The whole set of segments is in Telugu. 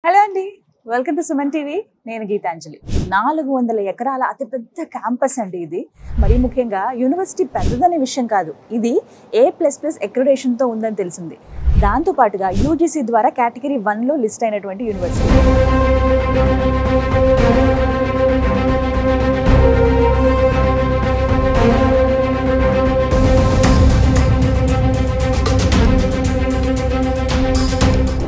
హలో అండి, వెల్కమ్ టు సుమన్ టీవీ. నేను గీతాంజలి. 400 ఎకరాల అతిపెద్ద క్యాంపస్ అండి ఇది. మరీ ముఖ్యంగా యూనివర్సిటీ పెద్దదనే విషయం కాదు, ఇది A++ అక్రిడేషన్తో ఉందని తెలిసింది. దాంతోపాటుగా యూజీసీ ద్వారా కేటగిరీ 1లో లిస్ట్ అయినటువంటి యూనివర్సిటీ.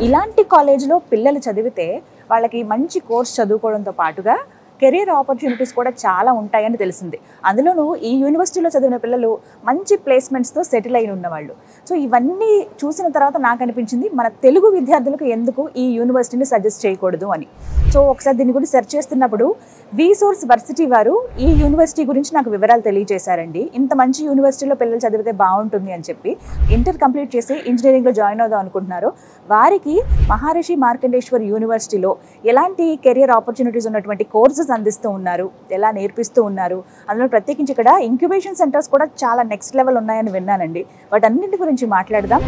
ఇలాంటి కాలేజ్లో పిల్లలు చదివితే వాళ్ళకి మంచి కోర్స్ చదువుకోవడంతో పాటుగా కెరీర్ ఆపర్చునిటీస్ కూడా చాలా ఉంటాయని తెలిసింది. అందులోనూ ఈ యూనివర్సిటీలో చదివిన పిల్లలు మంచి ప్లేస్మెంట్స్తో సెటిల్ అయిన ఉన్నవాళ్ళు. సో ఇవన్నీ చూసిన తర్వాత నాకు అనిపించింది, మన తెలుగు విద్యార్థులకు ఎందుకు ఈ యూనివర్సిటీని సజెస్ట్ చేయకూడదు అని. సో ఒకసారి దీని గురించి సెర్చ్ చేస్తున్నప్పుడు రీసోర్స్ వర్సిటీ వారు ఈ యూనివర్సిటీ గురించి నాకు వివరాలు తెలియజేశారండి. ఇంత మంచి యూనివర్సిటీలో పిల్లలు చదివితే బాగుంటుంది అని చెప్పి ఇంటర్ కంప్లీట్ చేసి ఇంజనీరింగ్లో జాయిన్ అవుదాం అనుకుంటున్నారు వారికి మహర్షి మార్కండేశ్వర్ యూనివర్సిటీలో ఎలాంటి కెరియర్ ఆపర్చునిటీస్ ఉన్నటువంటి కోర్సెస్ అందిస్తూ ఉన్నారు, ఎలా నేర్పిస్తూ ఉన్నారు, అందులో ప్రత్యేకించి ఇక్కడ ఇంక్యుబేషన్ సెంటర్స్ కూడా చాలా నెక్స్ట్ లెవెల్ ఉన్నాయని విన్నానండి. వాటన్నింటి గురించి మాట్లాడదాం.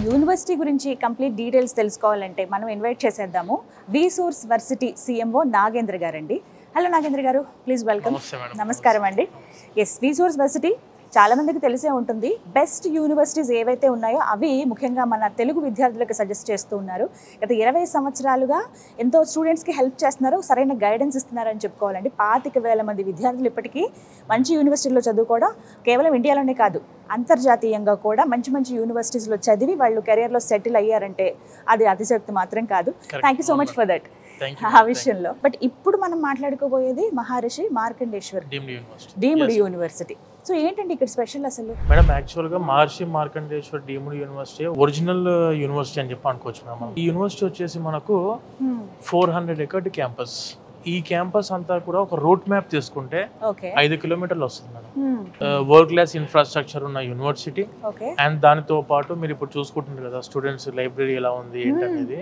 యూనివర్సిటీ గురించి కంప్లీట్ డీటెయిల్స్ తెలుసుకోవాలంటే మనం ఇన్వైట్ చేసేద్దాము రీసోర్స్ వర్సిటీ CMO నాగేంద్ర గారండి. హలో నాగేంద్ర గారు, ప్లీజ్ వెల్కమ్. నమస్కారం అండి. ఎస్, రీసోర్స్ వర్సిటీ చాలా మందికి తెలిసే ఉంటుంది. బెస్ట్ యూనివర్సిటీస్ ఏవైతే ఉన్నాయో అవి ముఖ్యంగా మన తెలుగు విద్యార్థులకు సజెస్ట్ చేస్తూ ఉన్నారు. గత 20 సంవత్సరాలుగా ఎంతో స్టూడెంట్స్కి హెల్ప్ చేస్తున్నారు, సరైన గైడెన్స్ ఇస్తున్నారని చెప్పుకోవాలండి. 25,000 మంది విద్యార్థులు ఇప్పటికీ మంచి యూనివర్సిటీలో చదువుకోవడం కేవలం ఇండియాలోనే కాదు, అంతర్జాతీయంగా కూడా మంచి మంచి యూనివర్సిటీస్లో చదివి వాళ్ళు కెరియర్లో సెటిల్ అయ్యారంటే అది అతిశక్తి మాత్రం కాదు. Thank you so much for that. ఆ విషయంలో బట్ ఇప్పుడు మనం మాట్లాడుకోబోయేది Maharshi Markandeshwar deemed university. So ఏంటండి ఇక్కడ స్పెషల్ అసలు? మేడం, యాక్చువల్ గా Maharshi Markandeshwar deemed university original university అని చెప్పి అనుకోవచ్చు మేడం. ఈ యూనివర్సిటీ వచ్చేసి మనకు 400 ఎకర్ క్యాంపస్. ఈ క్యాంపస్ అంతా కూడా ఒక రూట్ మ్యాప్ తీసుకుంటే 5 కిలోమీటర్లు వస్తుంది మేడం. వరల్డ్ క్లాస్ ఇన్ఫ్రాస్ట్రక్చర్ ఉన్న యూనివర్సిటీ. అండ్ దానితో పాటు మీరు ఇప్పుడు చూసుకుంటున్నారు కదా స్టూడెంట్స్ లైబ్రరీ ఎలా ఉంది ఏంటనేది.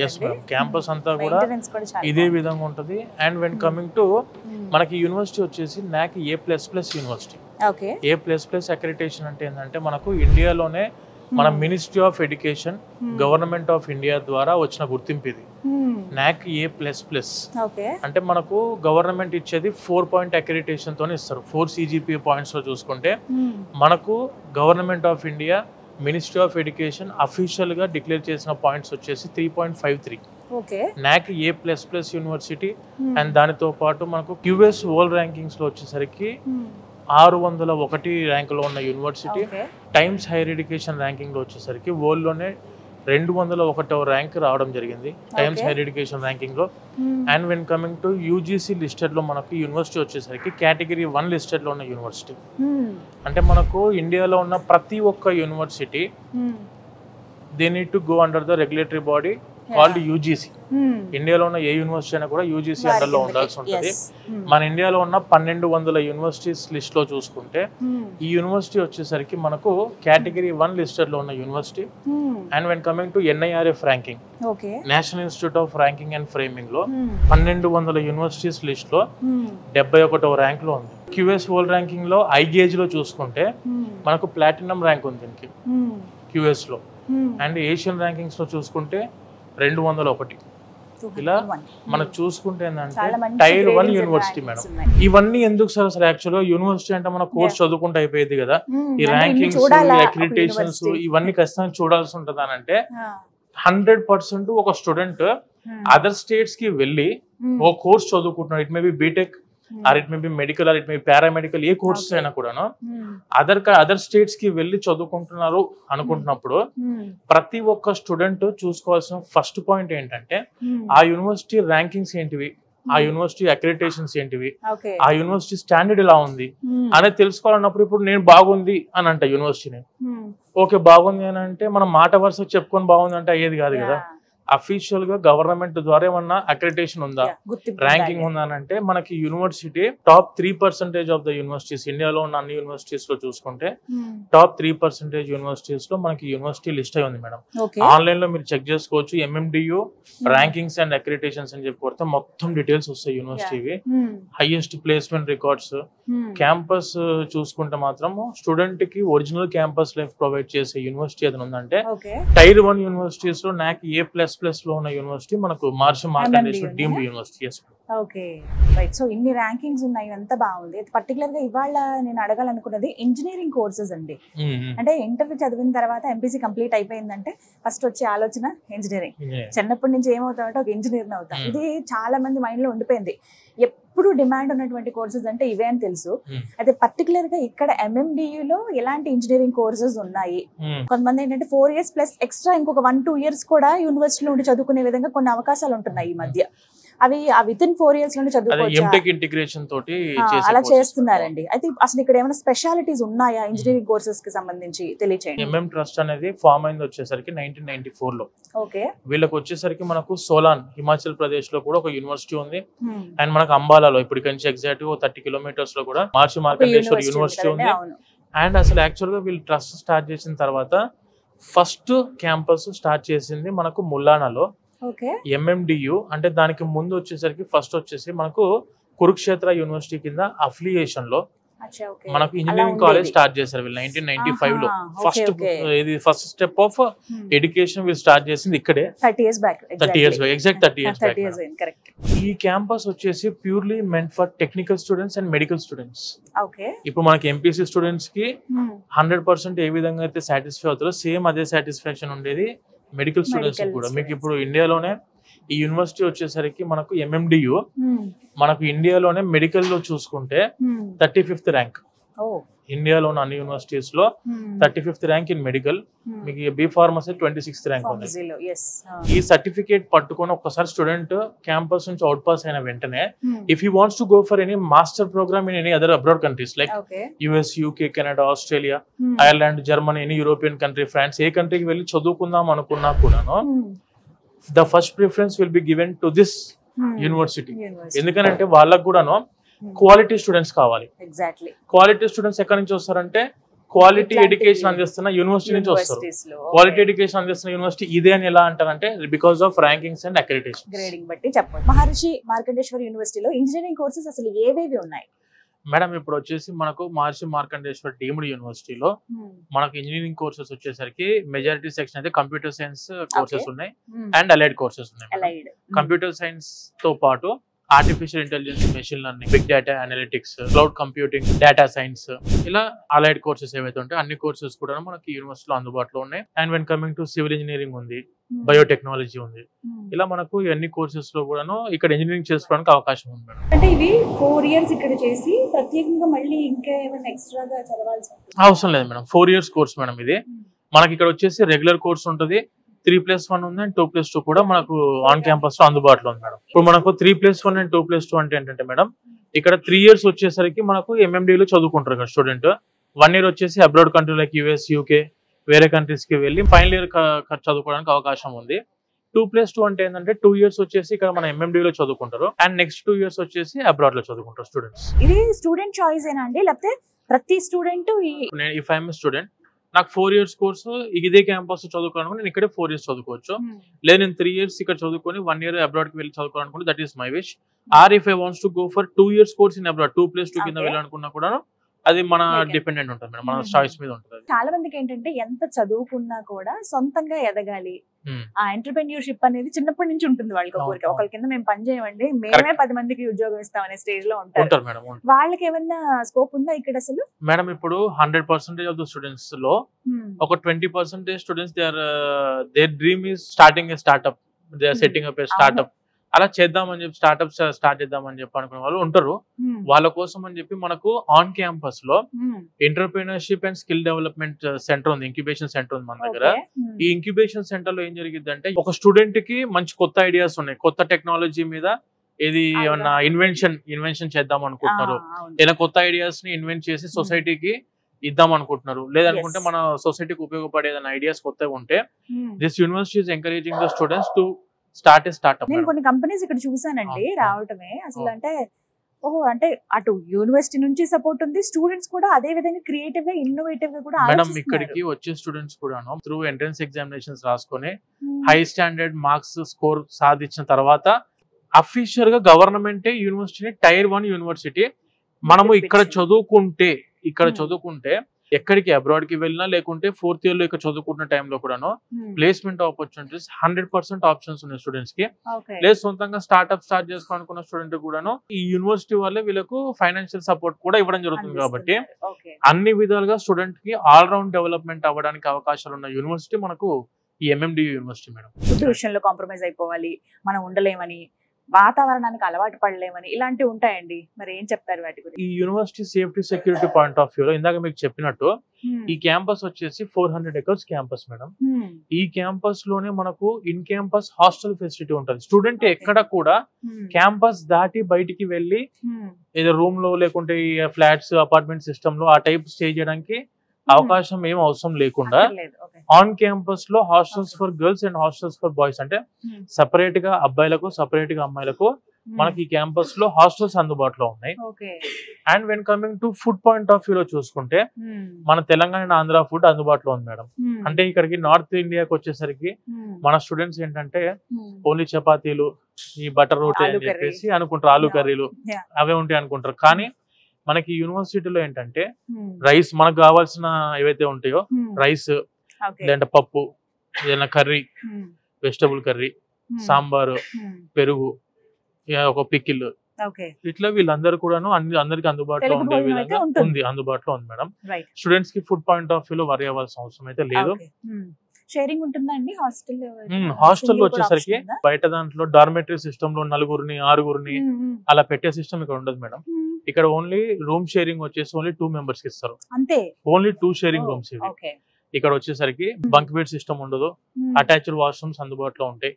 ఎస్ మేడం, క్యాంపస్ అంతా కూడా ఇదే విధంగా ఉంటుంది. అండ్ వెన్ కమింగ్ టు మనకి యూనివర్సిటీ వచ్చేసి NAC A++ university. A++ accreditation అంటే ఏంటంటే మనకు ఇండియాలోనే మన ministry of education government of India ద్వారా వచ్చిన గుర్తింపు ఇది. NAC A++ అంటే మనకు గవర్నమెంట్ ఇచ్చేది 4 పాయింట్ అక్రిడిటేషన్ తోనే ఇస్తారు. 4 CGPA పాయింట్స్ లో చూసుకుంటే మనకు government of India ministry of education official గా డిక్లేర్ చేసిన పాయింట్స్ వచ్చేసి 3.53. NAC A++ university. అండ్ దానితో పాటు మనకు QS వరల్డ్ ర్యాంకింగ్స్ లో వచ్చేసరికి 601 ర్యాంకులో ఉన్న university. Times higher education ranking లో వచ్చేసరికి వరల్డ్ లోనే 201వ ర్యాంక్ రావడం జరిగింది టైమ్స్ హైయర్ ఎడ్యుకేషన్ ర్యాంకింగ్ లో. And when coming to UGC listed లో మనకు యూనివర్సిటీ వచ్చేసరికి కేటగిరీ 1 లిస్టెడ్ లో ఉన్న యూనివర్సిటీ. అంటే మనకు ఇండియాలో ఉన్న ప్రతి ఒక్క university they need to go under the regulatory body called UGC. ఇండియాలో ఉన్న ఏ యూనివర్సిటీ అయినా కూడా యూజీసీ అండర్ లో ఉండాల్సి ఉంటుంది. మన ఇండియాలో ఉన్న 1200 యూనివర్సిటీస్ లిస్ట్ లో చూసుకుంటే ఈ యూనివర్సిటీ వచ్చేసరికి మనకు కేటగిరీ 1 లిస్టెడ్ లో ఉన్న university. And when coming to NIRF ranking, national institute of ranking and framing లో 1200 యూనివర్సిటీస్ లిస్ట్ లో 71వ ర్యాంక్ లో ఉంది. QS వరల్డ్ ర్యాంకింగ్ లో ఐగేజ్ లో చూసుకుంటే మనకు ప్లాటినం ర్యాంక్ ఉంది దీనికి QS లో. అండ్ ఏషియన్ ర్యాంకింగ్స్ లో చూసుకుంటే 201. ఇలా మనం చూసుకుంటే ఏంటంటే టైర్ 1 యూనివర్సిటీ మేడం. ఇవన్నీ ఎందుకు సార్ అసలు? యాక్చువల్గా యూనివర్సిటీ అంటే మన కోర్స్ చదువుకుంటే అయిపోయేది కదా. ఈ ర్యాంకింగ్స్, అక్రిడిటేషన్స్ ఇవన్నీ ఖచ్చితంగా చూడాల్సి ఉంటుంది అని అంటే 100% ఒక స్టూడెంట్ అదర్ స్టేట్స్ కి వెళ్ళి ఒక కోర్స్ చదువుకుంటున్నాడు. It may be B Tech or it may be medical or it may be paramedical, ఏ కోర్సెస్ అయినా కూడాను అదర్ స్టేట్స్ కి వెళ్ళి చదువుకుంటున్నారు అనుకుంటున్నప్పుడు ప్రతి ఒక్క స్టూడెంట్ చూసుకోవాల్సిన ఫస్ట్ పాయింట్ ఏంటంటే ఆ యూనివర్సిటీ ర్యాంకింగ్స్ ఏంటివి, ఆ యూనివర్సిటీ అక్రిడిటేషన్స్ ఏంటివి, ఆ యూనివర్సిటీ స్టాండర్డ్ ఎలా ఉంది అనేది తెలుసుకోవాలన్నప్పుడు ఇప్పుడు నేను బాగుంది అని అంట యూనివర్సిటీని. ఓకే బాగుంది అని అంటే మనం మాట వరుస చెప్పుకొని బాగుంది అంటే అయ్యేది కాదు కదా. అఫీషియల్ గా గవర్నమెంట్ ద్వారా ఏమన్నా అక్రిడిటేషన్ ఉందా, ర్యాంకింగ్ ఉందా అని అంటే మనకి university top 3% of the universities, ఇండియాలో ఉన్న అన్ని యూనివర్సిటీస్ లో చూసుకుంటే టాప్ 3% యూనివర్సిటీస్ లో మనకి యూనివర్సిటీ లిస్ట్ అయి ఉంది మేడం. ఆన్లైన్ లో మీరు చెక్ చేసుకోవచ్చు. MMDU ర్యాంకింగ్స్ అండ్ అక్రిడిటేషన్స్ అని చెప్పి కొడితే మొత్తం డీటెయిల్స్ వస్తాయి యూనివర్సిటీవి. హైయెస్ట్ ప్లేస్మెంట్ రికార్డ్స్, క్యాంపస్ చూసుకుంటే మాత్రం స్టూడెంట్ కి ఒరిజినల్ క్యాంపస్ లైఫ్ ప్రొవైడ్ చేసే యూనివర్సిటీ ఏదైనా ఉందంటే టైర్ 1 యూనివర్సిటీస్ లో నాకు A++ లో ఉన్న యూనివర్సిటీ మనకు Maharshi Markandeshwara deemed university. Okay right. So ఇన్ని ర్యాంకింగ్స్ ఉన్నాయి, ఎంత బాగుంది. పర్టికులర్ గా ఇవాళ నేను అడగాలనుకున్నది ఇంజనీరింగ్ కోర్సెస్ అండి. అంటే ఇంటర్ చదివిన తర్వాత MPC కంప్లీట్ అయిపోయిందంటే ఫస్ట్ వచ్చే ఆలోచన ఇంజనీరింగ్. చిన్నప్పటి నుంచి ఏమవుతామంటే ఒక ఇంజనీర్ అవుతాం. ఇది చాలా మంది మైండ్ లో ఉండిపోయింది. ఎప్పుడు డిమాండ్ ఉన్నటువంటి కోర్సెస్ అంటే ఇవే అని తెలుసు. అయితే పర్టికులర్ గా ఇక్కడ MMDU లో ఎలాంటి ఇంజనీరింగ్ కోర్సెస్ ఉన్నాయి? కొంతమంది ఏంటంటే 4 years ప్లస్ ఎక్స్ట్రా ఇంకొక 1-2 years కూడా యూనివర్సిటీలో ఉండి చదువుకునే విధంగా కొన్ని అవకాశాలు ఉంటున్నాయి ఈ మధ్య. అవి వితిన్ 4 years నుండి చదువుకోవచ్చు, అలా చేస్తున్నారండి. అయితే అసలు ఇక్కడ ఏమైనా స్పెషాలిటీస్ ఉన్నాయా ఇంజనీరింగ్ కోర్సెస్ కి సంబంధించి తెలియచేయండి. MM ట్రస్ట్ అనేది ఫామ్ అయింది వచ్చేసరికి 1994 లో. ఓకే. వీళ్ళకి వచ్చేసరికి మనకు సోలాన్ హిమాచల్ ప్రదేశ్ లో కూడా ఒక యూనివర్సిటీ ఉంది. అండ్ మనకు అంబాలాలో ఇప్పుడు నుంచి ఎగ్జాక్ట్ 30 kilometers లో కూడా మహర్షి మార్కండేశ్వర యూనివర్సిటీ ఉంది. అండ్ అసలు యాక్చువల్ గా వీళ్ళు ట్రస్ట్ స్టార్ట్ చేసిన తర్వాత ఫస్ట్ క్యాంపస్ స్టార్ట్ చేసింది మనకు ముల్లానాలో. MMDU అంటే దానికి ముందు వచ్చేసరికి ఫస్ట్ వచ్చేసి మనకు కురుక్షేత్ర యూనివర్సిటీ కింద అఫిలియేషన్ లో మనకు ఇంజనీరింగ్ కాలేజ్ స్టార్ట్ చేశారు వీళ్ళు 1995 లో. ఫస్ట్ స్టెప్ ఆఫ్ ఎడ్యుకేషన్ వీళ్ళు స్టార్ట్ చేసింది ఇక్కడే 30 years back. Exact 30 years back. ఈ క్యాంపస్ వచ్చేసి purely meant for technical students and medical students. ఇప్పుడు మనకి MPC స్టూడెంట్స్ కి 100% ఏ విధంగా అయితే సాటిస్ఫై అవుతారో సేమ్ అదే సాటిస్ఫాక్షన్ ఉండేది మెడికల్ స్టూడెంట్స్ కూడా. మీకు ఇప్పుడు ఇండియాలోనే ఈ యూనివర్సిటీ వచ్చేసరికి మనకు MMDU మనకు ఇండియాలోనే మెడికల్ లో చూసుకుంటే 35th ర్యాంక్. ఇండియాలో ఉన్న అన్ని యూనివర్సిటీస్ లో 35th ర్యాంక్ ఇన్ మెడికల్. మీకు B Pharmacy 26th ర్యాంక్ ఉంది. ఈ సర్టిఫికేట్ పట్టుకొని ఒక్కసారి స్టూడెంట్ క్యాంపస్ నుంచి అవుట్ పాస్ అయిన వెంటనే if he wants to go for any master program in any other abroad countries like US, UK, Canada, Australia, Ireland, Germany, any European country, France, ఏ కంట్రీకి వెళ్ళి చదువుకుందాం అనుకున్నా కూడాను the first preference will be given to this university. ఎందుకంటే వాళ్ళకు కూడాను క్వాలిటీ స్టూడెంట్స్ కావాలి. క్వాలిటీ స్టూడెంట్స్ ఎక్కడి నుంచి వస్తారంటే క్వాలిటీ ఎడ్యుకేషన్ అందిస్తున్న యూనివర్సిటీ నుంచి వస్తారు. క్వాలిటీ ఎడ్యుకేషన్ అందిస్తున్న యూనివర్సిటీ ఇదే అని ఎలా అంటారంటే because of rankings and accreditation. Grading బట్టి చెప్పండి. మహర్షి మార్కండేశ్వర యూనివర్సిటీలో ఇంజనీరింగ్ కోర్సెస్ అసలు ఏవేవి ఉన్నాయి మేడం? ఇప్పుడు వచ్చేసి మనకు మహర్షి మార్కండేశ్వర డీమ్డ్ యూనివర్సిటీలో మనకు ఇంజనీరింగ్ కోర్సెస్ వచ్చేసరికి మెజారిటీ సెక్షన్ అయితే కంప్యూటర్ సైన్స్ కోర్సెస్ ఉన్నాయి అండ్ అలైడ్ కోర్సెస్ ఉన్నాయి. కంప్యూటర్ సైన్స్ తో పాటు artificial intelligence, machine learning, big data analytics, cloud computing, data science, ఇలా అలైడ్ కోర్సెస్ ఏవైతే ఉంటాయి అన్ని కోర్సెస్ కూడా మనకి యూనివర్సిటీలో అందుబాటులో ఉన్నాయి. And when coming to civil engineering ఉంది, బయోటెక్నాలజీ ఉంది. ఇలా మనకు అన్ని కోర్సెస్ లో కూడాను ఇక్కడ ఇంజనీరింగ్ చేసుకోవడానికి అవకాశం ఉంది మేడం. అంటే ఇవి 4 years ఇక్కడ చేసి ప్రత్యేకంగా మళ్ళీ ఇంకా ఏమైనా ఎక్స్ట్రాగా చదవాల్సి అవసరం లేదు మేడం. 4 years కోర్స్ మేడం ఇది. మనకి ఇక్కడ వచ్చేసి రెగ్యులర్ కోర్స్ ఉంటుంది, 3+1 ఉంది అండ్ 2+2 కూడా మనకు ఆన్ క్యాంపస్ లో అందుబాటులో ఉంది మేడం. ఇప్పుడు మనకు 3+1 అండ్ 2+2 అంటే ఏంటంటే మేడం ఇక్కడ 3 years వచ్చేసరికి మనకు MMD లో చదువుకుంటారు కదా స్టూడెంట్. 1 year వచ్చేసి abroad country like US, UK వేరే కంట్రీస్ కి వెళ్ళి ఫైనల్ ఇయర్ చదువుకోవడానికి అవకాశం ఉంది. 2+2 అంటే ఏంటంటే 2 years వచ్చేసి ఇక్కడ మన MMD లో చదువుకుంటారు అండ్ నెక్స్ట్ 2 years వచ్చేసి అబ్రాడ్ లో చదువుకుంటారు స్టూడెంట్స్. ఇది స్టూడెంట్ చాయిస్ ఏనా అండి లేకపోతే ప్రతి స్టూడెంట్? ఇఫ్ ఐఎమ్ స్టూడెంట్ నాకు 4 years కోర్సు ఇదే క్యాంపస్ చదువుకోవాలనుకుంటే నేను ఇక్కడే 4 years చదువుకోవచ్చు. లేదు నేను 3 years ఇక్కడ చదువుకొని 1 year అబ్రాడ్ కి వెళ్ళి చదువుకోవాలనుకుంటే that is my wish. Or if I wants to go for 2 years course in abroad 2+2 కింద వెళ్ళాలనుకున్నా కూడా అది మన డిపెండెంట్ ఉంటుంది మేడం, మన చాయిస్ మీద ఉంటుంది. చాలా మందికి ఏంటంటే ఎంత చదువుకున్నా కూడా సొంతంగా ఎదగాలి, ఆ ఎంటర్‌ప్రెన్యూర్‌షిప్ అనేది చిన్నప్పటి నుంచి ఉంటుంది వాళ్ళకి. కోరిక ఒకరి కింద మేము పని చేయమండి, మేమే 10 మందికి ఉద్యోగం ఇస్తాం అనే స్టేజ్ లో ఉంటారు మేడం. వాళ్ళకి ఏమన్నా స్కోప్ ఉందా ఇక్కడ అసలు? మేడం ఇప్పుడు 100% ఆఫ్ ద స్టూడెంట్స్ లో ఒక 20% students their dream is starting a startup, they are setting up a startup. అలా చేద్దామని చెప్పి స్టార్ట్అప్ స్టార్ట్ చేద్దామని చెప్పి అనుకునే వాళ్ళు ఉంటారు. వాళ్ళ కోసం అని చెప్పి మనకు ఆన్ క్యాంపస్ లో entrepreneurship and skill development centre ఉంది, ఇంక్యుబేషన్ సెంటర్ ఉంది మన దగ్గర. ఈ ఇంక్యుబేషన్ సెంటర్ లో ఏం జరిగింది అంటే ఒక స్టూడెంట్ కి మంచి కొత్త ఐడియాస్ ఉన్నాయి, కొత్త టెక్నాలజీ మీద ఏది ఏమన్నా ఇన్వెన్షన్ చేద్దాం అనుకుంటున్నారు, ఏదైనా కొత్త ఐడియాస్ ని ఇన్వెంట్ చేసి సొసైటీకి ఇద్దాం అనుకుంటున్నారు, లేదనుకుంటే మన సొసైటీకి ఉపయోగపడే ఐడియాస్ కొత్తగా ఉంటే this university is encouraging the students to start A startup. నేను కొన్ని కంపెనీస్ ఇక్కడ చూసానండి రావటమే, అసలు అంటే ఓహో అంటే అటు యూనివర్సిటీ నుంచి సపోర్ట్ ఉంది, స్టూడెంట్స్ కూడా అదే విధంగా క్రియేటివ్ గా ఇన్నోవేటివ్ గా కూడా మేడం ఇక్కడికి వచ్చే స్టూడెంట్స్ కూడాను త్రూ ఎంట్రన్స్ ఎగ్జామినేషన్స్ రాసుకొని హై స్టాండర్డ్ మార్క్స్ స్కోర్ సాధించిన తర్వాత అఫీషియల్ గా గవర్నమెంటే యూనివర్సిటీని టైర్ 1 యూనివర్సిటీ మనము ఇక్కడ చదువుకుంటే ఎక్కడికి అబ్రాడ్ కి వెళ్ళినా లేకుంటే 4th ఇయర్ లో ఇక్కడ చదువుకుంటున్న టైంలో కూడాను ప్లేస్మెంట్ ఆపర్చునిటీస్ 100% ఆప్షన్స్ ఉన్నాయి స్టూడెంట్స్ కి. లేదు సొంతంగా స్టార్ట్అప్ స్టార్ట్ చేసుకోవాలనుకున్న స్టూడెంట్ కూడాను ఈ యూనివర్సిటీ వాళ్ళే వీళ్ళకు ఫైనాన్షియల్ సపోర్ట్ కూడా ఇవ్వడం జరుగుతుంది. కాబట్టి అన్ని విధాలుగా స్టూడెంట్ కి ఆల్ రౌండ్ డెవలప్మెంట్ అవ్వడానికి అవకాశాలు ఉన్న యూనివర్సిటీ మనకు ఈ MMDU యూనివర్సిటీ మేడం. ఫుడ్ విషయంలో కాంప్రమైజ్ అయిపోవాలి, మనం ఉండలేమని, వాతావరణానికి అలవాటు పడలేమని ఇలాంటివి ఉంటాయండి, మరి ఏం చెప్తారు వాటి గురించి? ఈ university safety security point of వ్యూలో ఇందాక మీకు చెప్పినట్టు ఈ క్యాంపస్ వచ్చేసి 400 acres క్యాంపస్ మేడం. ఈ క్యాంపస్ లోనే మనకు ఇన్ క్యాంపస్ హాస్టల్ ఫెసిలిటీ ఉంటుంది. స్టూడెంట్ ఎక్కడ కూడా క్యాంపస్ దాటి బయటికి వెళ్ళి ఏదో రూమ్ లో లేకుంటే ఫ్లాట్స్ అపార్ట్మెంట్ సిస్టమ్ లో ఆ టైప్ స్టే చేయడానికి అవకాశం ఏం అవసరం లేకుండా ఆన్ క్యాంపస్ లో hostels for girls and hostels for boys అంటే సెపరేట్ గా అబ్బాయిలకు సెపరేట్ గా అమ్మాయిలకు మనకి ఈ క్యాంపస్ లో హాస్టల్స్ అందుబాటులో ఉన్నాయి. And when coming to food point of వ్యూలో చూసుకుంటే మన తెలంగాణ అండ్ ఆంధ్ర ఫుడ్ అందుబాటులో ఉంది మేడం. అంటే ఇక్కడికి నార్త్ ఇండియాకి వచ్చేసరికి మన స్టూడెంట్స్ ఏంటంటే ఓన్లీ చపాతీలు ఈ బటర్ రోటీ అని చెప్పేసి అనుకుంటారు, ఆలూ కర్రీలు అవే ఉంటాయి అనుకుంటారు. కానీ మనకి యూనివర్సిటీలో ఏంటంటే రైస్ మనకు కావాల్సిన ఏవైతే ఉంటాయో రైస్ లేదంటే పప్పు ఏదైనా కర్రీ, వెజిటబుల్ కర్రీ, సాంబారు, పెరుగు, ఒక పికిల్, ఇట్లా వీళ్ళందరూ కూడాను అందరికి అందుబాటులో ఉండే విధంగా అందుబాటులో ఉంది మేడం. స్టూడెంట్స్ కి ఫుడ్ పాయింట్ ఆఫ్ వ్యూలో వరి అవ్వాల్సిన అవసరం అయితే లేదు. షేరింగ్ ఉంటుందండి హాస్టల్ వచ్చేసరికి బయట దాంట్లో డార్మెటరీ సిస్టమ్ లో 4 6 అలా పెట్టే సిస్టమ్ ఇక్కడ ఉండదు మేడం. ఇక్కడ ఓన్లీ రూమ్ షేరింగ్ వచ్చేసి ఓన్లీ 2 members కి ఇస్తారు, అంతే. ఓన్లీ 2 షేరింగ్ రూమ్స్ ఇవి. ఇక్కడ వచ్చేసరికి బంక్ బెడ్ సిస్టమ్ ఉండదు, అటాచ్డ్ వాష్రూమ్స్ అందుబాటులో ఉంటాయి.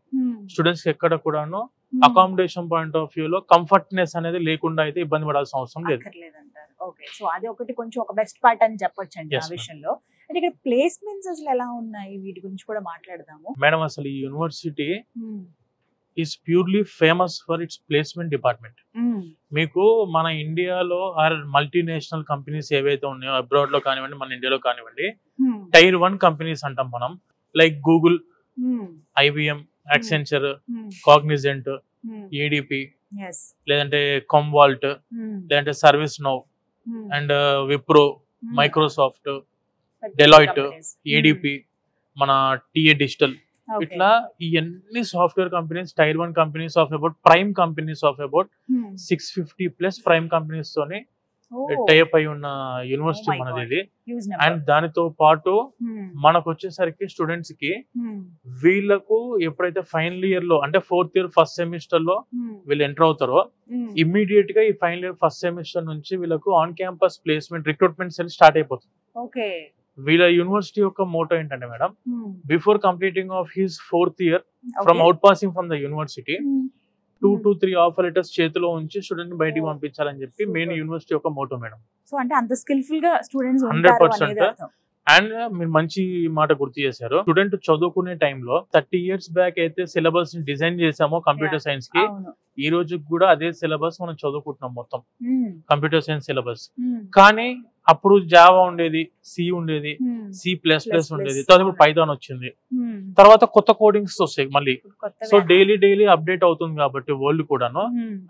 స్టూడెంట్స్ కి ఎక్కడ కూడాను అకామిడేషన్ పాయింట్ ఆఫ్ వ్యూ లో కంఫర్ట్నెస్ అనేది లేకుండా అయితే ఇబ్బంది పడాల్సిన అవసరం లేదు. సో అది ఒకటి కొంచెం ఒక బెస్ట్ పార్ట్ అని చెప్పొచ్చు అండి ఆ విషయంలో. అంటే ఇక్కడ ప్లేస్మెంట్స్ అసలు ఎలా ఉన్నాయి వీటి గురించి కూడా మాట్లాడదాము మేడం. అసలు ఈ university is purely famous for it's placement department. మీకు మన ఇండియాలో ఆర్ మల్టీనేషనల్ కంపెనీస్ ఏవైతే ఉన్నాయో అబ్రాడ్ లో కానివ్వండి మన ఇండియాలో కానివ్వండి టైర్ 1 కంపెనీస్ అంటాం మనం, like Google, IBM, Accenture, Cognizant, ADP, లేదంటే కామ్వాల్ట్, లేదంటే service now and Wipro, Microsoft, Deloitte, ADP, మన TA డిజిటల్, ఇట్లా ఈ అన్ని software companies tier 1 companies of about prime companies of about 650+ prime companies తోని టైప్ అయి ఉన్న యూనివర్సిటీ మనది ఇది. అండ్ దానితో పాటు మనకు వచ్చేసరికి స్టూడెంట్స్ కి వీళ్ళకు ఎప్పుడైతే ఫైనల్ ఇయర్ లో అంటే 4th ఇయర్ ఫస్ట్ సెమిస్టర్ లో వీళ్ళు ఎంటర్ అవుతారో ఇమ్మీడియట్ గా ఈ ఫైనల్ ఇయర్ ఫస్ట్ సెమిస్టర్ నుంచి వీళ్ళకు on campus placement recruitment cell start అయిపోతుంది. వీళ్ళ యూనివర్సిటీ యొక్క మోటో ఏంటంటే madam, before completing of his 4th year from out passing from the university 2 to 3 offer letters చేతిలో ఉంచి స్టూడెంట్ బయటికి పంపించాలని చెప్పి మెయిన్ యూనివర్సిటీ యొక్క మోటో మేడం. సో అంటే అంత స్కిల్ఫుల్ గా స్టూడెంట్స్ 100%. అండ్ మీరు మంచి మాట గుర్తు చేశారు. స్టూడెంట్ చదువుకునే టైంలో 30 years బ్యాక్ అయితే సిలబస్ ని డిజైన్ చేసామో కంప్యూటర్ సైన్స్ కి, ఈ రోజు కూడా అదే సిలబస్ మనం చదువుకుంటున్నాం మొత్తం కంప్యూటర్ సైన్స్ సిలబస్. కానీ అప్పుడు జావా ఉండేది, సి ఉండేది, C++ ఉండేది, తర్వాత పైథాన్ వచ్చింది, తర్వాత కొత్త కోడింగ్స్ వస్తాయి మళ్ళీ. సో డైలీ అప్డేట్ అవుతుంది కాబట్టి వరల్డ్ కూడాను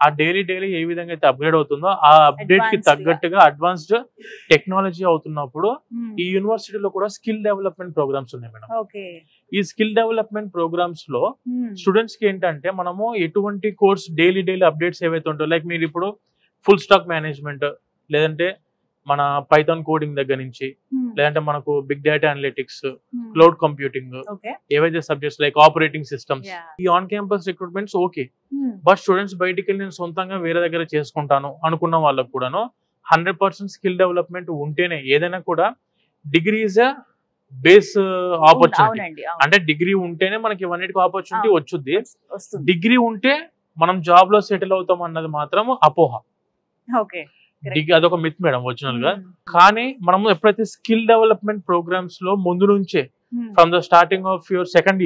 ఆ డైలీ ఏ విధంగా అయితే అప్గ్రేడ్ అవుతుందో ఆ అప్డేట్ కి తగ్గట్టుగా అడ్వాన్స్డ్ టెక్నాలజీ అవుతున్నప్పుడు ఈ యూనివర్సిటీలో కూడా స్కిల్ డెవలప్మెంట్ ప్రోగ్రామ్స్ ఉన్నాయి మేడం. ఈ స్కిల్ డెవలప్మెంట్ ప్రోగ్రామ్స్ లో స్టూడెంట్స్ కి ఏంటంటే మనము ఎటువంటి కోర్స్ డైలీ అప్డేట్స్ ఏవైతే ఉంటాయో, లైక్ మీరు ఇప్పుడు ఫుల్ స్టాక్ మేనేజ్మెంట్, లేదంటే మన పైథాన్ కోడింగ్ దగ్గర నుంచి, లేదంటే మనకు big data analytics, cloud computing, ఏవైతే సబ్జెక్ట్స్ లైక్ ఆపరేటింగ్ సిస్టమ్స్, ఈ on campus recruitments okay. But students బయటికి వెళ్ళి నేను సొంతంగా వేరే దగ్గర చేసుకుంటాను అనుకున్న వాళ్ళకు కూడాను 100% స్కిల్ డెవలప్మెంట్ ఉంటేనే ఏదైనా కూడా degree is a base opportunity. అంటే డిగ్రీ ఉంటేనే మనకి ఇవన్నిటికి ఆపర్చునిటీ వచ్చుద్ది. డిగ్రీ ఉంటే మనం జాబ్ లో సెటిల్ అవుతాం అన్నది మాత్రం అపోహ. డిగ్రీ అదొక మిత్ మేడం ఒరిజినల్ గా. కానీ మనము ఎప్పుడైతే స్కిల్ డెవలప్మెంట్ ప్రోగ్రామ్స్ లో ముందు నుంచే from the starting of your second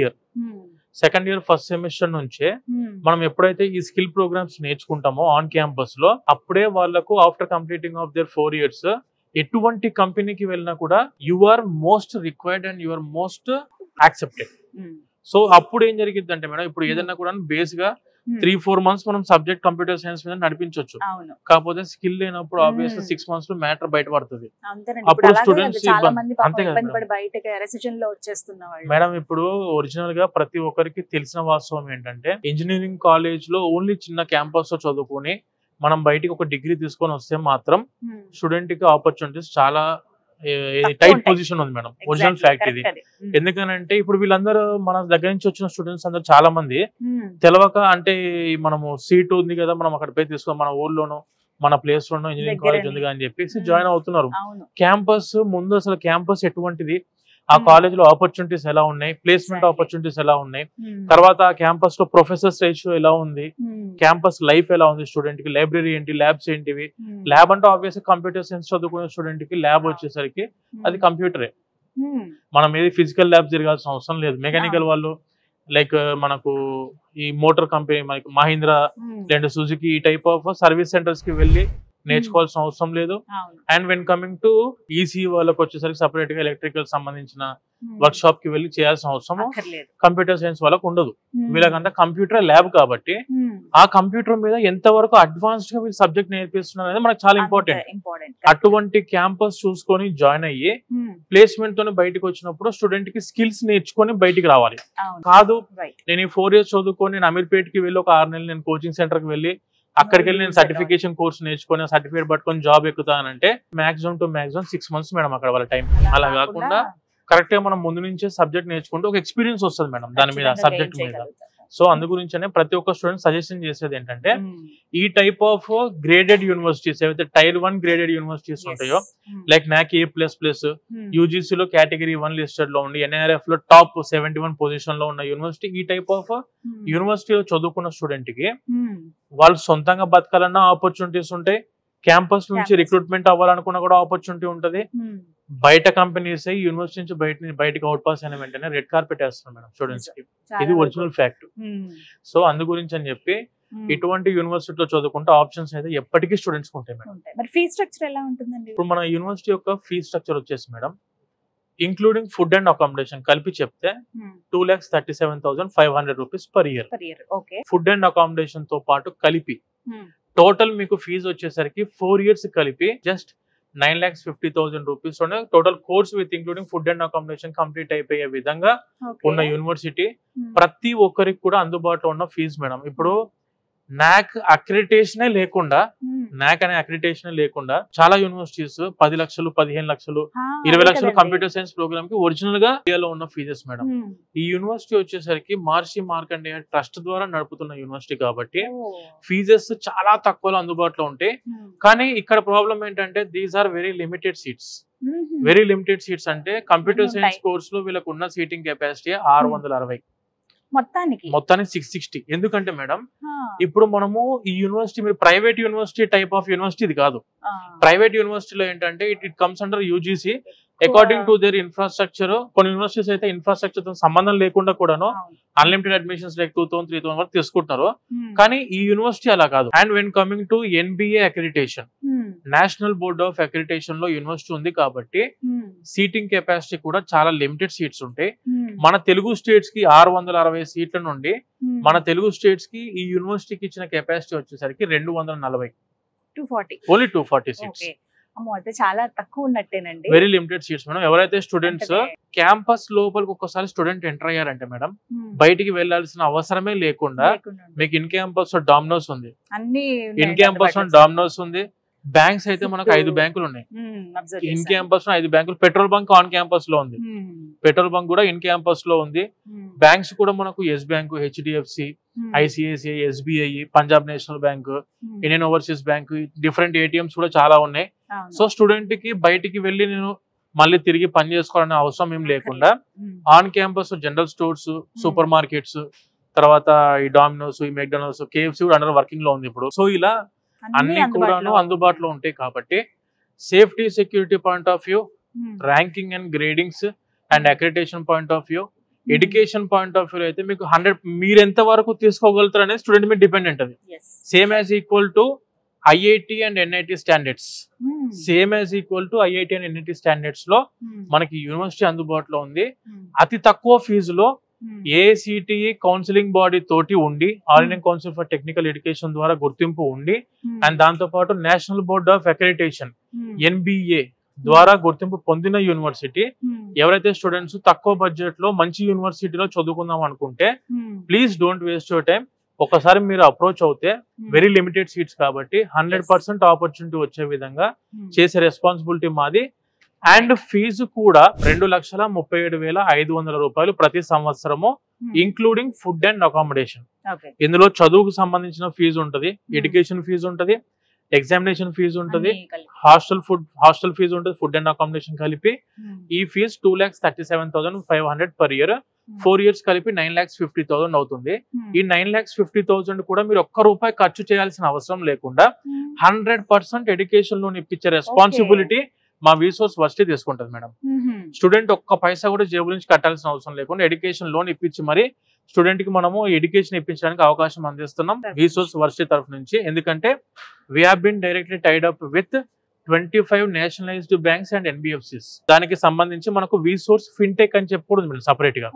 year first semester నుంచే మనం ఎప్పుడైతే ఈ స్కిల్ ప్రోగ్రామ్స్ నేర్చుకుంటామో ఆన్ క్యాంపస్ లో, అప్పుడే వాళ్ళకు after completing of their 4 years ఎటువంటి కంపెనీకి వెళ్ళినా కూడా you are most required and you are most accepted. So అప్పుడు ఏం జరిగింది అంటే మేడం, ఇప్పుడు ఏదైనా కూడా బేస్ గా 3-4 months మనం సబ్జెక్ట్ కంప్యూటర్ సైన్స్ మీద నడిపించవచ్చు. కాకపోతే స్కిల్ లేనప్పుడు ఆబ్వియస్లీ 6 months లో మ్యాటర్ బయటపడుతుంది. అప్పుడు స్టూడెంట్స్ అంతే కదా మేడం. ఇప్పుడు ఒరిజినల్ గా ప్రతి ఒక్కరికి తెలిసిన వాస్తవం ఏంటంటే, ఇంజనీరింగ్ కాలేజ్ లో ఓన్లీ చిన్న క్యాంపస్ లో చదువుకొని మనం బయటికి ఒక డిగ్రీ తీసుకొని వస్తే మాత్రం స్టూడెంట్ కి ఆపర్చునిటీస్ చాలా టైట్ పొజిషన్ ఉంది మేడం. ఒరిజినల్ ఫ్యాక్ట్ ఇది. ఎందుకనంటే ఇప్పుడు వీళ్ళందరూ మన దగ్గర నుంచి వచ్చిన స్టూడెంట్స్ అందరూ చాలా మంది తెలవక, అంటే మనము సీట్ ఉంది కదా మనం అక్కడ పోయి తీసుకో, మన ఊర్లోనో మన ప్లేస్ లోనో ఇంజనీరింగ్ కాలేజ్ ఉంది అని చెప్పేసి జాయిన్ అవుతున్నారు. క్యాంపస్ ముందు అసలు క్యాంపస్ ఎటువంటిది, ఆ కాలేజ్ లో ఆపర్చునిటీస్ ఎలా ఉన్నాయి, ప్లేస్మెంట్ ఆపర్చునిటీస్ ఎలా ఉన్నాయి, తర్వాత ఆ క్యాంపస్ లో ప్రొఫెసర్స్ రేషియో ఎలా ఉంది, క్యాంపస్ లైఫ్ ఎలా ఉంది, స్టూడెంట్ కి లైబ్రరీ ఏంటి, ల్యాబ్స్ ఏంటివి. ల్యాబ్ అంటే ఆబ్వియస్లీ కంప్యూటర్ సైన్స్ చదువుకునే స్టూడెంట్ కి ల్యాబ్ వచ్చేసరికి అది కంప్యూటరే. మనం ఏది ఫిజికల్ ల్యాబ్ తిరగాల్సిన అవసరం లేదు. మెకానికల్ వాళ్ళు లైక్ మనకు ఈ మోటార్ కంపెనీ మనకి మహీంద్రా లేదంటే సుజుకి ఈ టైప్ ఆఫ్ సర్వీస్ సెంటర్స్ కి వెళ్ళి నేర్చుకోవాల్సిన అవసరం లేదు. And when coming to EC వాళ్ళకి వచ్చేసరికి సపరేట్ గా ఎలక్ట్రికల్ సంబంధించిన వర్క్ షాప్ కి వెళ్ళి చేయాల్సిన అవసరం కంప్యూటర్ సైన్స్ వాళ్ళకు ఉండదు. వీళ్ళకంతా కంప్యూటర్ ల్యాబ్ కాబట్టి ఆ కంప్యూటర్ మీద ఎంత వరకు అడ్వాన్స్డ్ గా వీళ్ళు సబ్జెక్ట్ నేర్పిస్తున్నారు అనేది మనకు చాలా ఇంపార్టెంట్. అటువంటి క్యాంపస్ చూసుకొని జాయిన్ అయ్యి ప్లేస్మెంట్ తోనే బయటకు వచ్చినప్పుడు స్టూడెంట్ కి స్కిల్స్ నేర్చుకొని బయటికి రావాలి. కాదు నేను ఈ 4 years చదువుకొని నేను అమీర్పేట్ కి వెళ్ళి ఒక 6 నెలలు నేను కోచింగ్ సెంటర్ కి వెళ్ళి అక్కడికి వెళ్ళి నేను సర్టిఫికేషన్ కోర్స్ నేర్చుకొని సర్టిఫికేట్ పట్టుకొని జాబ్ ఎక్కుతానంటే maximum to maximum 6 months madam అక్కడ వాళ్ళ టైం. అలా కాకుండా కరెక్ట్ గా మనం ముందు నుంచే సబ్జెక్ట్ నేర్చుకుంటే ఒక ఎక్స్పీరియన్స్ వస్తుంది మేడం దాని మీద, సబ్జెక్ట్ మీద. సో అందు గురించనే ప్రతి ఒక్క స్టూడెంట్ సజెషన్ చేసేది ఏంటంటే, ఈ టైప్ ఆఫ్ గ్రేడెడ్ యూనివర్సిటీస్ ఏవైతే Tier 1 గ్రేడెడ్ యూనివర్సిటీస్ ఉంటాయో, లైక్ NAC A++, యూజీసీ లో కేటగిరీ 1 లిస్టెడ్ లో ఉండి NIRF లో టాప్ 71 పొజిషన్ లో ఉన్న యూనివర్సిటీ, ఈ టైప్ ఆఫ్ యూనివర్సిటీలో చదువుకున్న స్టూడెంట్ కి వాళ్ళు సొంతంగా బతకాలన్న ఆపర్చునిటీస్ ఉంటాయి. క్యాంపస్ నుంచి రిక్రూట్మెంట్ అవ్వాలనుకున్నా కూడా ఆపర్చునిటీ ఉంటది. బయట కంపెనీస్ యూనివర్సిటీ నుంచి బయటకి అవుట్ పాస్ అయిన వెంటనే రెడ్ కార్పెట్ వేస్తారు మేడం స్టూడెంట్స్ కి. ఇది ఒరిజినల్ ఫ్యాక్ట్. సో అందు గురించి అని చెప్పి ఇటువంటి యూనివర్సిటీలో చదువుకుంటే ఆప్షన్స్ అయితే ఎప్పటికీ స్టూడెంట్స్ ఉంటాయి మేడం. మరి ఫీ స్ట్రక్చర్ ఎలా ఉంటుందండి? ఇప్పుడు మన యూనివర్సిటీ యొక్క ఫీ స్ట్రక్చర్ వచ్చేసి madam, including food and accommodation కలిపి చెప్తే 2,37,500 rupees per year. Food and accommodation తో పాటు కలిపి టోటల్ మీకు ఫీజు వచ్చేసరికి 4 years కలిపి just 9,50,000 rupees total course with including food and accommodation complete అయిపోయే విధంగా ఉన్న యూనివర్సిటీ. ప్రతి ఒక్కరికి కూడా అందుబాటులో ఉన్న ఫీజు మేడం. ఇప్పుడు NAC అక్రిడిటేషనే లేకుండా, NAC అనే అక్రిడిటేషన్ లేకుండా చాలా యూనివర్సిటీస్ 10 లక్షలు, 15 లక్షలు, 20 లక్షలు కంప్యూటర్ సైన్స్ ప్రోగ్రామ్ కి ఒరిజినల్ గా ఇండియాలో ఉన్న ఫీజెస్ మేడం. ఈ యూనివర్సిటీ వచ్చేసరికి మహర్షి మార్కండేయ ట్రస్ట్ ద్వారా నడుపుతున్న యూనివర్సిటీ కాబట్టి ఫీజెస్ చాలా తక్కువలో అందుబాటులో ఉంటాయి. కానీ ఇక్కడ ప్రాబ్లం ఏంటంటే these are very limited seats. అంటే కంప్యూటర్ సైన్స్ కోర్స్ లో వీళ్ళకు ఉన్న సీటింగ్ కెపాసిటీ 660, మొత్తానికి 660. ఎందుకంటే మేడం ఇప్పుడు మనము ఈ యూనివర్సిటీ, మీరు private university type of university ఇది కాదు. ప్రైవేట్ యూనివర్సిటీలో ఏంటంటే it comes under UGC according to their infrastructure. కొన్ని యూనివర్సిటీస్ అయితే ఇన్ఫ్రాస్ట్రక్చర్ తో సంబంధం లేకుండా కూడాను అన్లిమిటెడ్ అడ్మిషన్స్ లైక్ 2,000, 3,000 వరకు తీసుకుంటున్నారు. కానీ ఈ యూనివర్సిటీ అలా కాదు. And when coming to NBA accreditation, national board of accreditation లో యూనివర్సిటీ ఉంది కాబట్టి సీటింగ్ కెపాసిటీ కూడా చాలా లిమిటెడ్ సీట్స్ ఉంటాయి. మన తెలుగు స్టేట్స్ కి 660 సీట్ల నుండి మన తెలుగు స్టేట్స్ కి ఈ యూనివర్సిటీకి ఇచ్చిన కెపాసిటీ వచ్చేసరికి 240, ఓన్లీ 240 సీట్స్. చాలా తక్కువ ఉన్నట్టేనండి. Very limited seats madam. ఎవరైతే స్టూడెంట్స్ క్యాంపస్ లోపలికి ఒక్కసారి స్టూడెంట్ ఎంటర్ అయ్యారంటే మేడం బయటికి వెళ్లాల్సిన అవసరమే లేకుండా మీకు ఇన్ క్యాంపస్ లో డామినోస్ ఉంది, ఇన్ క్యాంపస్ లో డామినోస్ ఉంది. బ్యాంక్స్ అయితే మనకు 5 బ్యాంకులు ఉన్నాయి ఇన్ క్యాంపస్ లో, 5 బ్యాంకులు. పెట్రోల్ బంక్ ఆన్ క్యాంపస్ లో ఉంది, పెట్రోల్ బంక్ కూడా ఇన్ క్యాంపస్ లో ఉంది. బ్యాంక్స్ కూడా మనకు Yes bank, HDFC, ICICI, SBI, Punjab national bank, Indian overseas bank, different ATMs కూడా చాలా ఉన్నాయి. సో స్టూడెంట్ కి బయటికి వెళ్ళి నేను మళ్ళీ తిరిగి పని చేసుకోవాలనే అవసరం ఏం లేకుండా on campus general stores, super markets, తర్వాత ఈ డామినోస్, ఈ మెక్డొనాల్డ్స్, KFC కూడా అండర్ వర్కింగ్ లో ఉంది ఇప్పుడు. సో ఇలా అన్ని కూడాను అందుబాటులో ఉంటాయి కాబట్టి safety security point of view, ranking and gradings and accreditation point of view, education point of view అయితే మీకు 100 మీరు ఎంత వరకు తీసుకోగలుగుతారు అనేది స్టూడెంట్ మీద డిపెండెంట్. అది same as equal to IIT and NIT standards, same as equal to IIT and NIT standards లో మనకి యూనివర్సిటీ అందుబాటులో ఉంది. అతి తక్కువ ఫీజులో ఏఐసిటిఈ కౌన్సిలింగ్ బాడీ తోటి ఉండి, all Indian council for technical education ద్వారా గుర్తింపు ఉండి, అండ్ దాంతో పాటు national board of accreditation NBA ద్వారా గుర్తింపు పొందిన యూనివర్సిటీ. ఎవరైతే స్టూడెంట్స్ తక్కువ బడ్జెట్ లో మంచి యూనివర్సిటీలో చదువుకుందాం అనుకుంటే please don't waste your time. ఒకసారి మీరు అప్రోచ్ అవుతే వెరీ లిమిటెడ్ సీట్స్ కాబట్టి 100% ఆపర్చునిటీ వచ్చే విధంగా చేసే రెస్పాన్సిబిలిటీ మాది. అండ్ ఫీజు కూడా 2,37,500 రూపాయలు ప్రతి సంవత్సరము, ఇంక్లూడింగ్ ఫుడ్ అండ్ అకామిడేషన్. ఇందులో చదువుకు సంబంధించిన ఫీజు ఉంటది, ఎడ్యుకేషన్ ఫీజు ఉంటది, ఎగ్జామినేషన్ ఫీజు ఉంటది, హాస్టల్ ఫీజు ఉంటది, ఫుడ్ అండ్ అకామిడేషన్ కలిపి ఈ ఫీజు 2,37,500 పర్ ఇయర్. 4 years కలిపి 9,50,000 అవుతుంది. ఈ 9,50,000 కూడా మీరు ఒక్క రూపాయి ఖర్చు చేయాల్సిన అవసరం లేకుండా 100% ఎడ్యుకేషన్ లోన్ ఇప్పించే రెస్పాన్సిబిలిటీ మా విసోర్స్ వర్సిటీ తీసుకుంటది మేడం. స్టూడెంట్ ఒక్క పైసా కూడా జేబు నుంచి కట్టాల్సిన అవసరం లేకుండా ఎడ్యుకేషన్ లోన్ ఇప్పించి మరి స్టూడెంట్ కి మనము ఎడ్యుకేషన్ ఇప్పించడానికి అవకాశం అందిస్తున్నాం విసోర్స్ వర్సిటీ తరఫు నుంచి. ఎందుకంటే we have been directly tied up with 25 nationalised banks and NBFCs. దానికి సంబంధించి మనకు విసోర్స్ ఫిన్టెక్ అని చెప్పి కూడా సపరేట్ గా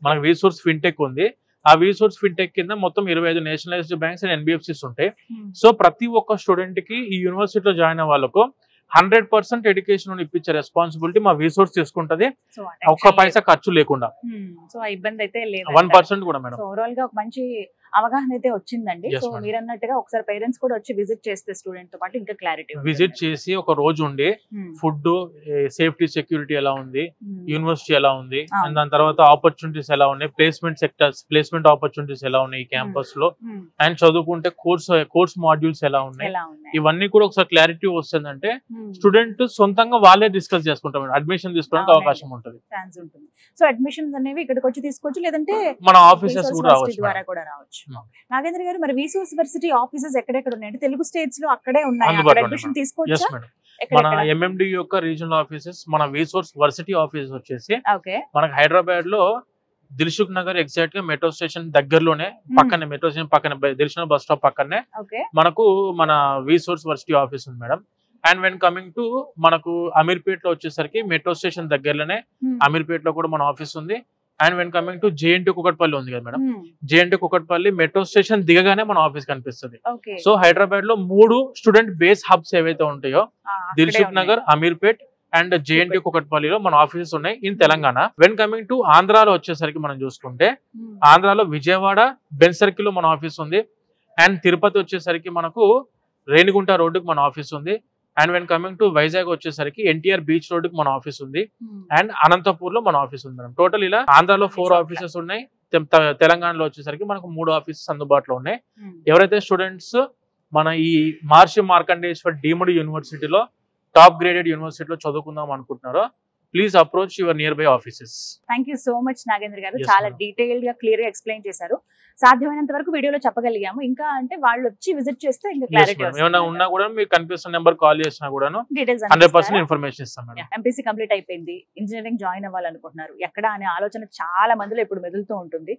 మనకు విసోర్స్ ఫిన్టెక్ ఉంది. ఆ విసోర్స్ ఫిన్టెక్ కింద మొత్తం 25 నేషనలైజ్డ్ బ్యాంక్స్ అండ్ ఎన్బిఎఫ్సిస్ ఉంటాయి. సో ప్రతి ఒక్క స్టూడెంట్ కి ఈ యూనివర్సిటీలో జాయిన్ అయ్యే వాళ్ళకు 100% ఎడ్యుకేషన్ ఇప్పించే రెస్పాన్సిబిలిటీ మా విసోర్స్ తీసుకుంటది, ఒక్క పైసా ఖర్చు లేకుండా. సో ఇబ్బంది అయితే లేదు, 1% కూడా మేడం. ఓవరాల్ గా ఒక మంచి అవగాహన అయితే వచ్చిందండి. సో మీరు అన్నట్టుగా ఒకసారి పేరెంట్స్ కూడా వచ్చి విజిట్ చేస్తే స్టూడెంట్ తో పాటు ఇంకా క్లారిటీ విజిట్ చేసి ఒక రోజు ఉండి ఫుడ్, సేఫ్టీ, సెక్యూరిటీ ఎలా ఉంది, యూనివర్సిటీ ఎలా ఉంది, అండ్ దాని తర్వాత ఆపర్చునిటీస్ ఎలా ఉన్నాయి, ప్లేస్మెంట్ సెక్టర్స్, ప్లేస్మెంట్ ఆపర్చునిటీస్ ఎలా ఉన్నాయి ఈ క్యాంపస్ లో, అండ్ చదువుకుంటే కోర్స్ మాడ్యూల్స్ ఎలా ఉన్నాయి, ఇవన్నీ కూడా ఒకసారి క్లారిటీ వస్తుందంటే స్టూడెంట్ సొంతంగా వాళ్ళే డిస్కస్ చేసుకుంటాం, అడ్మిషన్ తీసుకోవడానికి అవకాశం ఉంటుంది. సో అడ్మిషన్స్ అనేవి ఇక్కడికి వచ్చి తీసుకోవచ్చు, లేదంటే మన ఆఫీసెస్ కూడా రావచ్చు. నాగేంద్ర గారు, మరి విసోర్స్ వర్సిటీ ఆఫీసెస్ ఎక్కడెక్కడ ఉన్నాయంటే తెలుగు స్టేట్స్ లో అక్కడే ఉన్నాయి, అడ్మిషన్ తీసుకోవచ్చు. మన ఎంఎండి యొక్క రీజనల్ ఆఫీసెస్, మన విసోర్స్ వర్సిటీ ఆఫీస్ వచ్చేసి మనకి హైదరాబాద్ లో దిల్సుఖ్ నగర్ ఎగ్జాక్ట్ గా మెట్రో స్టేషన్ దగ్గరలోనే, పక్కనే మెట్రో స్టేషన్ పక్కనే, దిల్సుఖ్ బస్ స్టాప్ పక్కనే మనకు మన విసోర్స్ వర్సిటీ ఆఫీస్ ఉంది madam. And when coming to మనకు అమీర్పేట్ లో వచ్చేసరికి మెట్రో స్టేషన్ దగ్గరలోనే అమీర్పేట్ లో కూడా మన ఆఫీస్ ఉంది. And when coming to JNT Kukatpally ఉంది కదా madam, JNT Kukatpally metro station దిగగానే మన ఆఫీస్ కనిపిస్తుంది. సో హైదరాబాద్ లో 3 స్టూడెంట్ బేస్ హబ్స్ ఏవైతే ఉంటాయో దిల్సుఖ్ నగర్, అమీర్పేట్ అండ్ జేఎన్టీ కుకట్పల్లిలో మన ఆఫీసెస్ ఉన్నాయి in Telangana. When coming to ఆంధ్రాలో వచ్చేసరికి మనం చూసుకుంటే ఆంధ్రాలో విజయవాడ బెన్ సర్కిల్ లో మన ఆఫీస్ ఉంది. అండ్ తిరుపతి వచ్చేసరికి మనకు రేణిగుంట రోడ్డుకి మన ఆఫీస్ ఉంది. And when coming to Vizag వచ్చేసరికి ఎన్టీఆర్ బీచ్ రోడ్ కి మన ఆఫీస్ ఉంది. అండ్ అనంతపూర్ లో మన ఆఫీస్ ఉంది మేడం. టోటల్ ఇలా ఆంధ్రాలో 4 ఆఫీసెస్ ఉన్నాయి, తెలంగాణలో వచ్చేసరికి మనకు 3 ఆఫీసెస్ అందుబాటులో ఉన్నాయి. ఎవరైతే స్టూడెంట్స్ మన ఈ మహర్షి మార్కండేశ్వర్ డీమ్డ్ యూనివర్సిటీలో టాప్ గ్రేడెడ్ యూనివర్సిటీలో చదువుకుందాం అనుకుంటున్నారో please approach your near by offices. Thank you so much Nagendra గారు, చాలా డీటెయిల్డ్ గా క్లియర్ గా ఎక్స్ప్లెయిన్ చేశారు. సాధ్యమైనంత వరకు వీడియోలో చెప్పగలిగాము, ఇంకా అంటే వాళ్ళు వచ్చి విజిట్ చేస్తే ఇంకా క్లారిటీ ఏమైనా ఉన్నా కూడా మీకు కనిపిస్తున్న నెంబర్ కాల్ చేసినా కూడా డీటెయిల్స్ 100% ఇన్ఫర్మేషన్ ఇస్తాం మేడం. ఎంపీసీ కంప్లీట్ అయిపోయింది, ఇంజనీరింగ్ జాయిన్ అవ్వాలనుకుంటున్నారు, ఎక్కడ అనే ఆలోచన చాలా మందిలో ఇప్పుడు మెదులుతూ ఉంటుంది.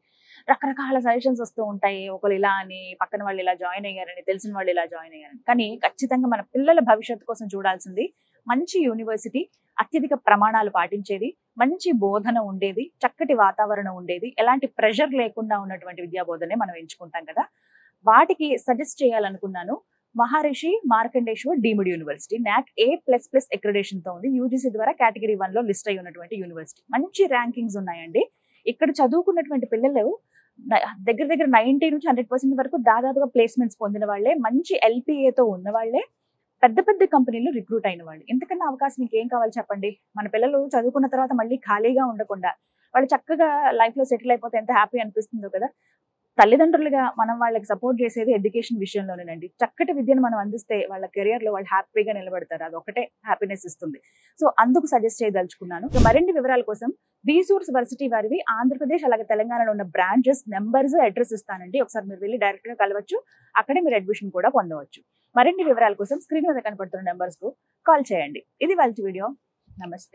రకరకాల సజెషన్స్ వస్తూ ఉంటాయి, ఒకరు ఇలా అని, పక్కన వాళ్ళు ఇలా జాయిన్ అయ్యారని, తెలిసిన వాళ్ళు ఇలా జాయిన్ అయ్యారని. కానీ ఖచ్చితంగా మన పిల్లల భవిష్యత్తు కోసం చూడాల్సింది మంచి యూనివర్సిటీ, అత్యధిక ప్రమాణాలు పాటించేది, మంచి బోధన ఉండేది, చక్కటి వాతావరణం ఉండేది, ఎలాంటి ప్రెషర్ లేకుండా ఉన్నటువంటి విద్యా బోధనే మనం ఎంచుకుంటాం కదా. వాటికి సజెస్ట్ చేయాలనుకున్నాను Maharshi Markandeshwar deemed university, NAC A++ accreditation తో ఉంది. యూజీసీ ద్వారా కేటగిరీ 1 లో లిస్ట్ అయి ఉన్నటువంటి యూనివర్సిటీ. మంచి ర్యాంకింగ్స్ ఉన్నాయండి. ఇక్కడ చదువుకున్నటువంటి పిల్లలు దగ్గర 90 నుంచి 100% వరకు దాదాపుగా ప్లేస్మెంట్స్ పొందిన వాళ్ళే, మంచి LPAతో ఉన్న వాళ్ళే, పెద్ద పెద్ద కంపెనీలు రిక్రూట్ అయిన వాళ్ళు. ఇంతకన్నా అవకాశం ఇంకేం కావాలి చెప్పండి. మన పిల్లలు చదువుకున్న తర్వాత మళ్ళీ ఖాళీగా ఉండకుండా వాళ్ళు చక్కగా లైఫ్ లో సెటిల్ అయిపోతే ఎంత హ్యాపీ అనిపిస్తుందో కదా. తల్లిదండ్రులుగా మనం వాళ్ళకి సపోర్ట్ చేసేది ఎడ్యుకేషన్ విషయంలోనేనండి. చక్కటి విద్యను మనం అందిస్తే వాళ్ళ కెరియర్లో వాళ్ళు హ్యాపీగా నిలబడతారు. అది ఒకటే హ్యాపీనెస్ ఇస్తుంది. సో అందుకు సజెస్ట్ చేయదలుచుకున్నాను. మరిన్ని వివరాల కోసం థీసోర్స్ వర్సిటీ వారివి ఆంధ్రప్రదేశ్ అలాగే తెలంగాణలో ఉన్న బ్రాంచెస్ నెంబర్స్ అడ్రస్ ఇస్తానండి. ఒకసారి మీరు వెళ్ళి డైరెక్ట్ గా కలవచ్చు. అక్కడే మీరు అడ్మిషన్ కూడా పొందవచ్చు. మరిన్ని వివరాల కోసం స్క్రీన్ మీద కనపడుతున్న నెంబర్స్ కు కాల్ చేయండి. ఇది వాళ్ళ వీడియో. నమస్తే.